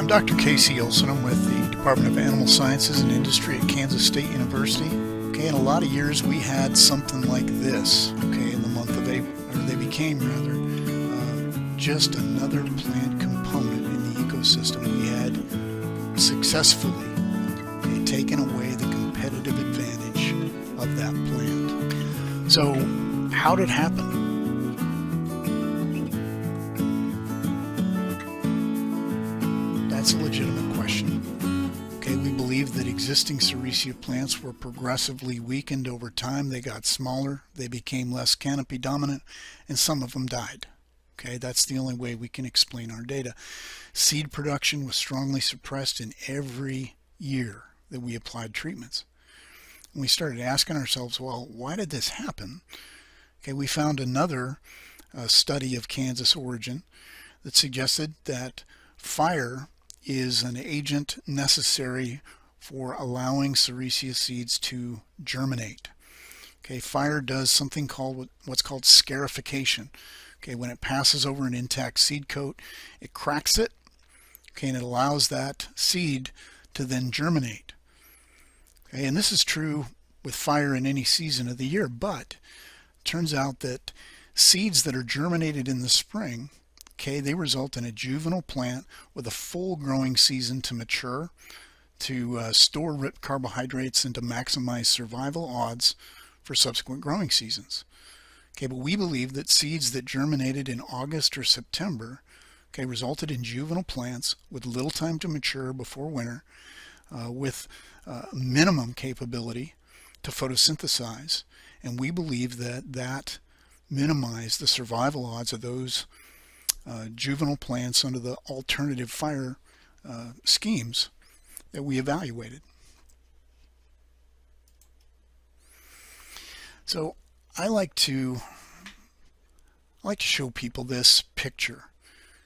I'm Dr. Casey Olson. I'm with the Department of Animal Sciences and Industry at Kansas State University. Okay, in a lot of years we had something like this, okay, in the month of April, or they became rather, just another plant component in the ecosystem. We had successfully taken away the competitive advantage of that plant. So how did it happen? That's a legitimate question. Okay, we believe that existing sericea plants were progressively weakened over time. They got smaller, they became less canopy dominant, and some of them died. Okay, that's the only way we can explain our data. Seed production was strongly suppressed in every year that we applied treatments. And we started asking ourselves, well, why did this happen? Okay, we found another study of Kansas origin that suggested that fire is an agent necessary for allowing sericea seeds to germinate. Okay, fire does something called what's called scarification. Okay, when it passes over an intact seed coat, it cracks it, okay, and it allows that seed to then germinate. Okay, and this is true with fire in any season of the year, but it turns out that seeds that are germinated in the spring, okay, they result in a juvenile plant with a full growing season to mature, to store rip carbohydrates, and to maximize survival odds for subsequent growing seasons. Okay, but we believe that seeds that germinated in August or September, okay, resulted in juvenile plants with little time to mature before winter, with minimum capability to photosynthesize, and we believe that that minimized the survival odds of those juvenile plants under the alternative fire schemes that we evaluated. So I like to show people this picture.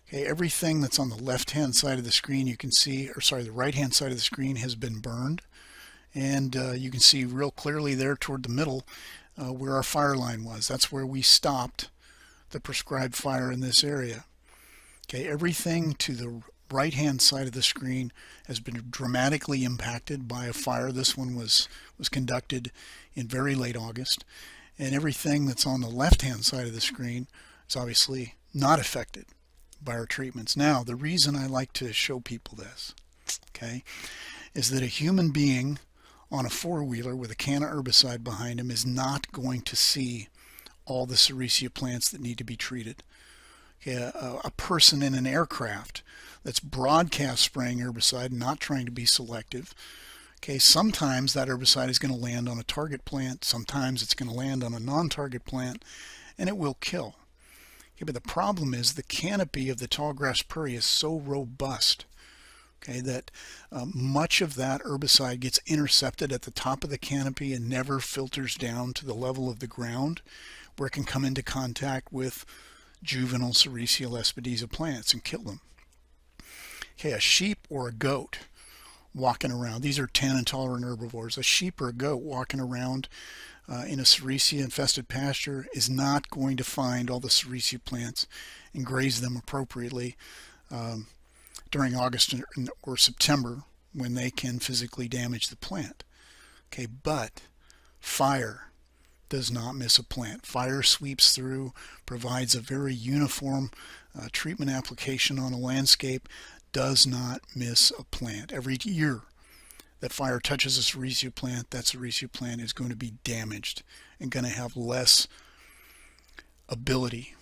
Okay, everything that's on the left-hand side of the screen, you can see, or sorry, the right-hand side of the screen has been burned, and you can see real clearly there toward the middle where our fire line was. That's where we stopped the prescribed fire in this area. Okay, everything to the right-hand side of the screen has been dramatically impacted by a fire. This one was conducted in very late August. And everything that's on the left-hand side of the screen is obviously not affected by our treatments. Now, the reason I like to show people this, okay, is that a human being on a four-wheeler with a can of herbicide behind him is not going to see all the sericea plants that need to be treated. Okay, a person in an aircraft that's broadcast spraying herbicide, not trying to be selective, okay, sometimes that herbicide is going to land on a target plant, sometimes it's going to land on a non-target plant, and it will kill. Okay, but the problem is the canopy of the tallgrass prairie is so robust, okay, that much of that herbicide gets intercepted at the top of the canopy and never filters down to the level of the ground where it can come into contact with juvenile sericea lespedeza plants and kill them. Okay, a sheep or a goat walking around, these are tannin-tolerant herbivores, a sheep or a goat walking around in a sericea infested pasture is not going to find all the sericea plants and graze them appropriately during August or September when they can physically damage the plant. Okay, but fire does not miss a plant. Fire sweeps through, provides a very uniform treatment application on a landscape, does not miss a plant. Every year that fire touches a sericea plant, that sericea plant is going to be damaged and going to have less ability,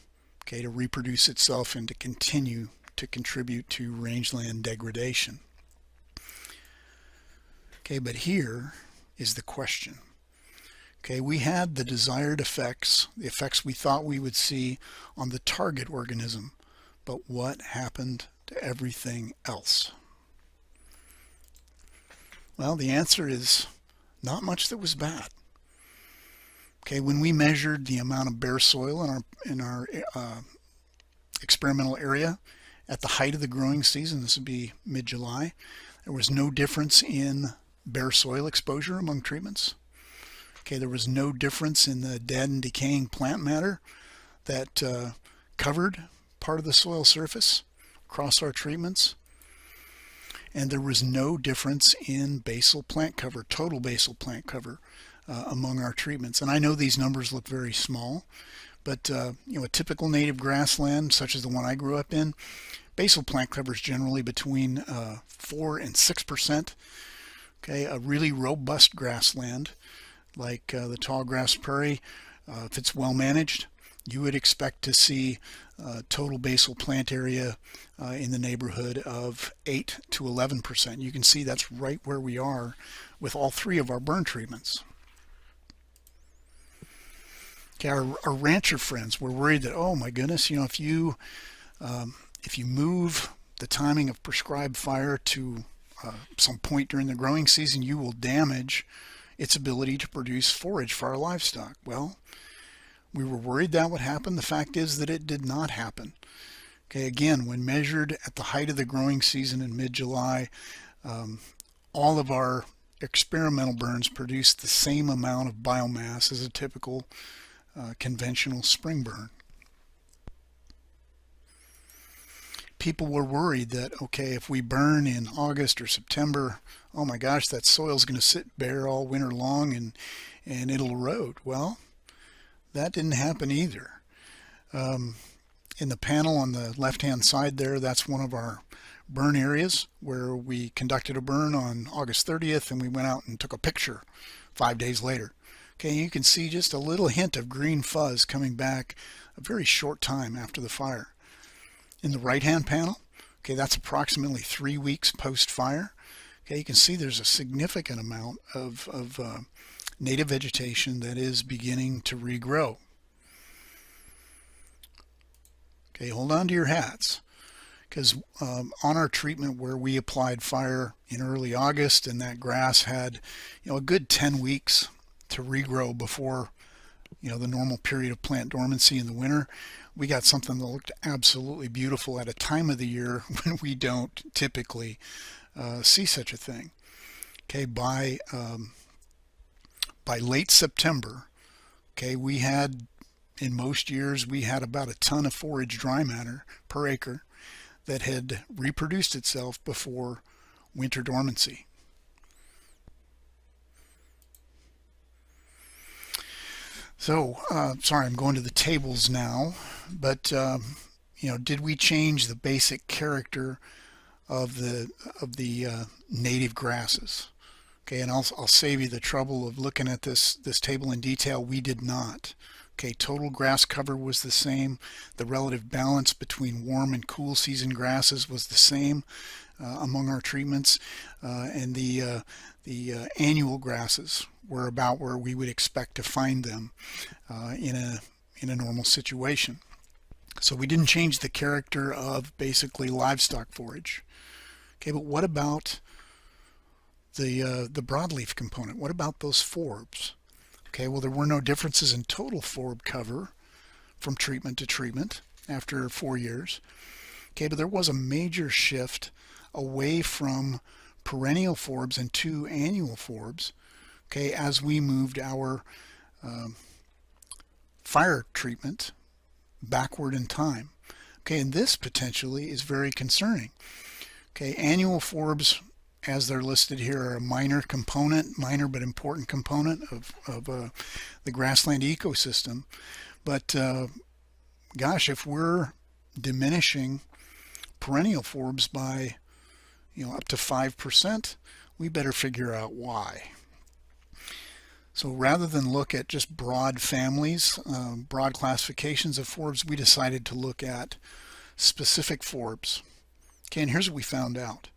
okay, to reproduce itself and to continue to contribute to rangeland degradation. Okay, but here is the question. Okay, we had the desired effects, the effects we thought we would see on the target organism, but what happened to everything else? Well, the answer is not much that was bad. Okay, when we measured the amount of bare soil in our experimental area at the height of the growing season, this would be mid-July, there was no difference in bare soil exposure among treatments. Okay, there was no difference in the dead and decaying plant matter that covered part of the soil surface across our treatments. and there was no difference in basal plant cover, total basal plant cover, among our treatments. And I know these numbers look very small, but a typical native grassland, such as the one I grew up in, basal plant cover is generally between 4 and 6%. Okay, a really robust grassland like the tall grass prairie, if it's well managed, you would expect to see total basal plant area in the neighborhood of 8 to 11%. You can see that's right where we are with all three of our burn treatments. Okay, our rancher friends were worried that, oh my goodness, if you move the timing of prescribed fire to some point during the growing season, you will damage its ability to produce forage for our livestock. Well, we were worried that would happen. The fact is that it did not happen. Okay, again, when measured at the height of the growing season in mid-July, all of our experimental burns produced the same amount of biomass as a typical conventional spring burn. People were worried that, okay, if we burn in August or September, oh my gosh, that soil's going to sit bare all winter long and it'll erode. Well, that didn't happen either. In the panel on the left-hand side there, that's one of our burn areas where we conducted a burn on August 30th, and we went out and took a picture 5 days later. Okay, you can see just a little hint of green fuzz coming back a very short time after the fire. In the right-hand panel, okay, that's approximately 3 weeks post-fire. Okay, you can see there's a significant amount of native vegetation that is beginning to regrow. Okay, hold on to your hats, because on our treatment where we applied fire in early August and that grass had a good 10 weeks to regrow before the normal period of plant dormancy in the winter, we got something that looked absolutely beautiful at a time of the year when we don't typically see such a thing. Okay, by late September, okay, we had, in most years, we had about a ton of forage dry matter per acre that had reproduced itself before winter dormancy. So, sorry, I'm going to the tables now, but did we change the basic character of the native grasses? Okay, and I'll save you the trouble of looking at this table in detail. We did not. Okay, total grass cover was the same. The relative balance between warm and cool season grasses was the same among our treatments, and the annual grasses were about where we would expect to find them in a normal situation. So we didn't change the character of basically livestock forage. Okay, but what about the broadleaf component? What about those forbs? Okay, well, there were no differences in total forb cover from treatment to treatment after 4 years. Okay, but there was a major shift away from perennial forbs and to annual forbs, okay, as we moved our fire treatment backward in time. Okay, and this potentially is very concerning. Okay, annual forbs, as they're listed here, are a minor but important component of the grassland ecosystem. But gosh, if we're diminishing perennial forbs by up to 5%, we better figure out why. So rather than look at just broad families, broad classifications of forbs, we decided to look at specific forbs. Okay, and here's what we found out.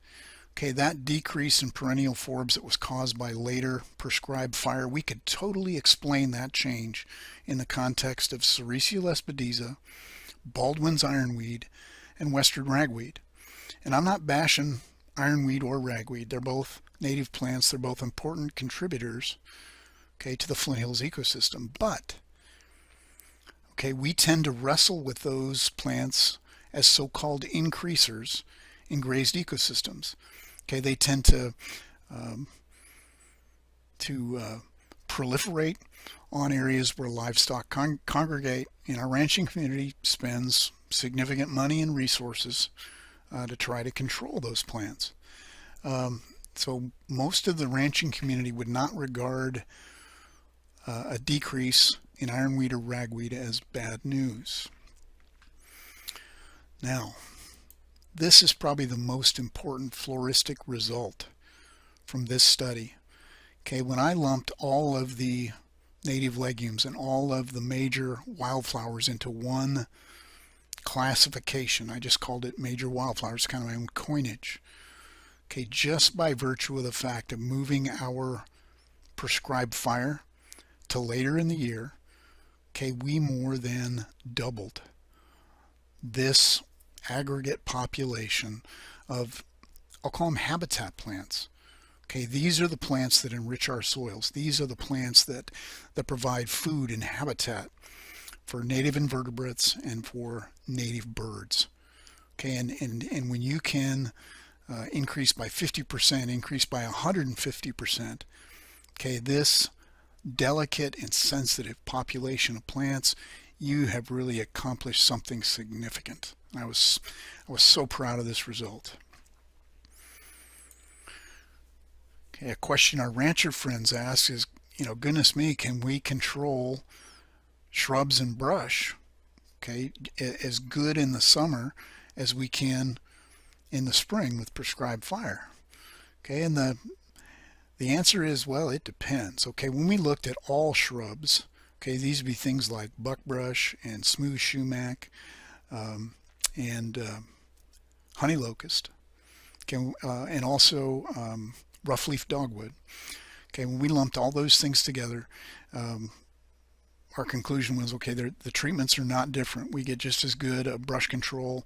Okay, that decrease in perennial forbs that was caused by later prescribed fire, we could totally explain that change in the context of Sericea lespedeza, Baldwin's ironweed, and western ragweed. And I'm not bashing ironweed or ragweed. They're both native plants. They're both important contributors, okay, to the Flint Hills ecosystem. But, okay, we tend to wrestle with those plants as so-called increasers in grazed ecosystems. Okay, they tend to proliferate on areas where livestock congregate, and our ranching community spends significant money and resources to try to control those plants. So most of the ranching community would not regard a decrease in ironweed or ragweed as bad news. Now, this is probably the most important floristic result from this study. Okay, when I lumped all of the native legumes and all of the major wildflowers into one classification, I just called it major wildflowers, kind of my own coinage. Okay, just by virtue of the fact of moving our prescribed fire to later in the year, okay, we more than doubled this aggregate population of, I'll call them habitat plants. Okay, these are the plants that enrich our soils. These are the plants that provide food and habitat for native invertebrates and for native birds. Okay, and when you can increase by 50%, increase by 150%, okay, this delicate and sensitive population of plants, you have really accomplished something significant. I was so proud of this result. Okay, a question our rancher friends ask is, goodness me, can we control shrubs and brush, okay, as good in the summer as we can in the spring with prescribed fire? Okay, and the answer is, well, it depends. Okay, when we looked at all shrubs, okay, these would be things like buckbrush and smooth sumac, and honey locust, okay, and also roughleaf dogwood. Okay, when we lumped all those things together, our conclusion was, okay, the treatments are not different. We get just as good a brush control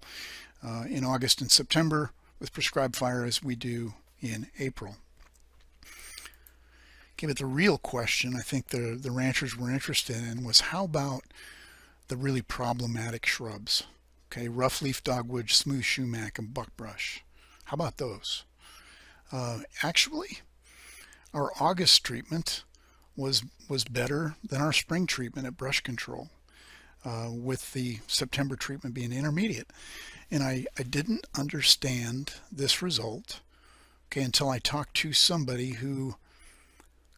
in August and September with prescribed fire as we do in April. Okay, but the real question I think the ranchers were interested in was, how about the really problematic shrubs? Okay, roughleaf dogwood, smooth sumac, and buckbrush. How about those? Actually, our August treatment was better than our spring treatment at brush control, with the September treatment being intermediate. And I didn't understand this result, okay, until I talked to somebody who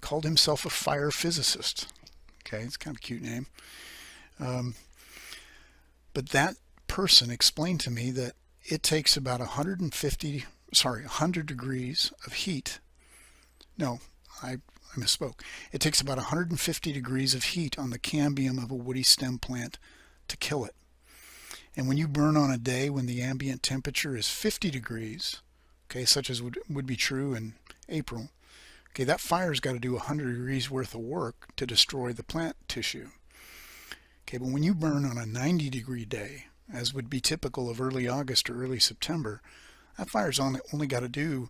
called himself a fire physicist. Okay, it's kind of a cute name. But that person explained to me that it takes about 100 degrees of heat. No, I misspoke. It takes about 150 degrees of heat on the cambium of a woody stem plant to kill it. And when you burn on a day when the ambient temperature is 50 degrees, okay, such as would be true in April, okay, that fire's got to do 100 degrees worth of work to destroy the plant tissue. Okay, but when you burn on a 90 degree day, as would be typical of early August or early September, that fire's only got to do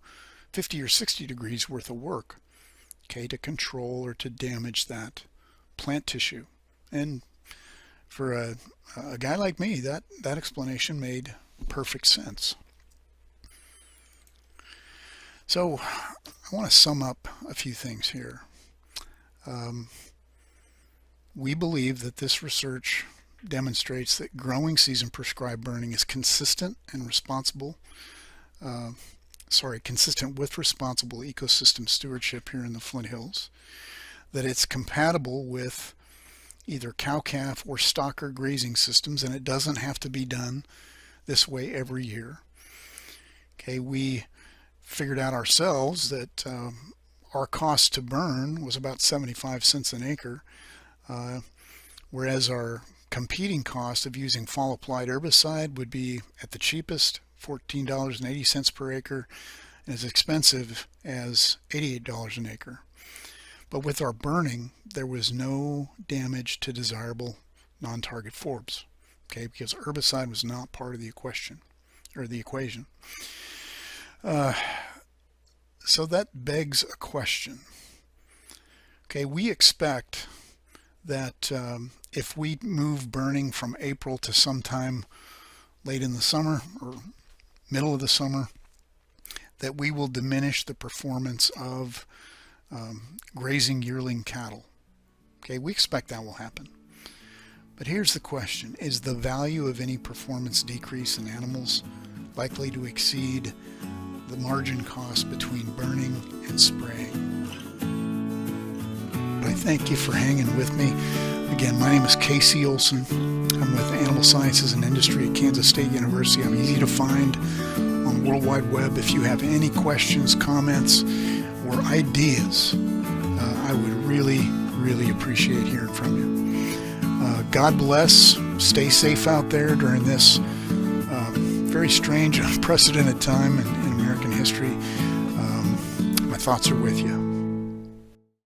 50 or 60 degrees worth of work, okay, to control or to damage that plant tissue. And for a guy like me, that explanation made perfect sense. So I want to sum up a few things here. We believe that this research demonstrates that growing season prescribed burning is consistent and consistent with responsible ecosystem stewardship here in the Flint Hills, that it's compatible with either cow-calf or stocker grazing systems, and it doesn't have to be done this way every year. Okay, we figured out ourselves that our cost to burn was about 75 cents an acre, whereas our competing cost of using fall applied herbicide would be at the cheapest $14.80 per acre, and as expensive as $88 an acre. But with our burning, there was no damage to desirable non-target forbs, okay, because herbicide was not part of the equation. So that begs a question. Okay, we expect that if we move burning from April to sometime late in the summer or middle of the summer, that we will diminish the performance of grazing yearling cattle. Okay, we expect that will happen. But here's the question: is the value of any performance decrease in animals likely to exceed the margin cost between burning and spraying. I thank you for hanging with me. Again, my name is Casey Olson. I'm with Animal Sciences and Industry at Kansas State University. I'm easy to find on the World Wide Web. If you have any questions, comments, or ideas, I would really appreciate hearing from you. God bless. Stay safe out there during this very strange, unprecedented time in American history. My thoughts are with you.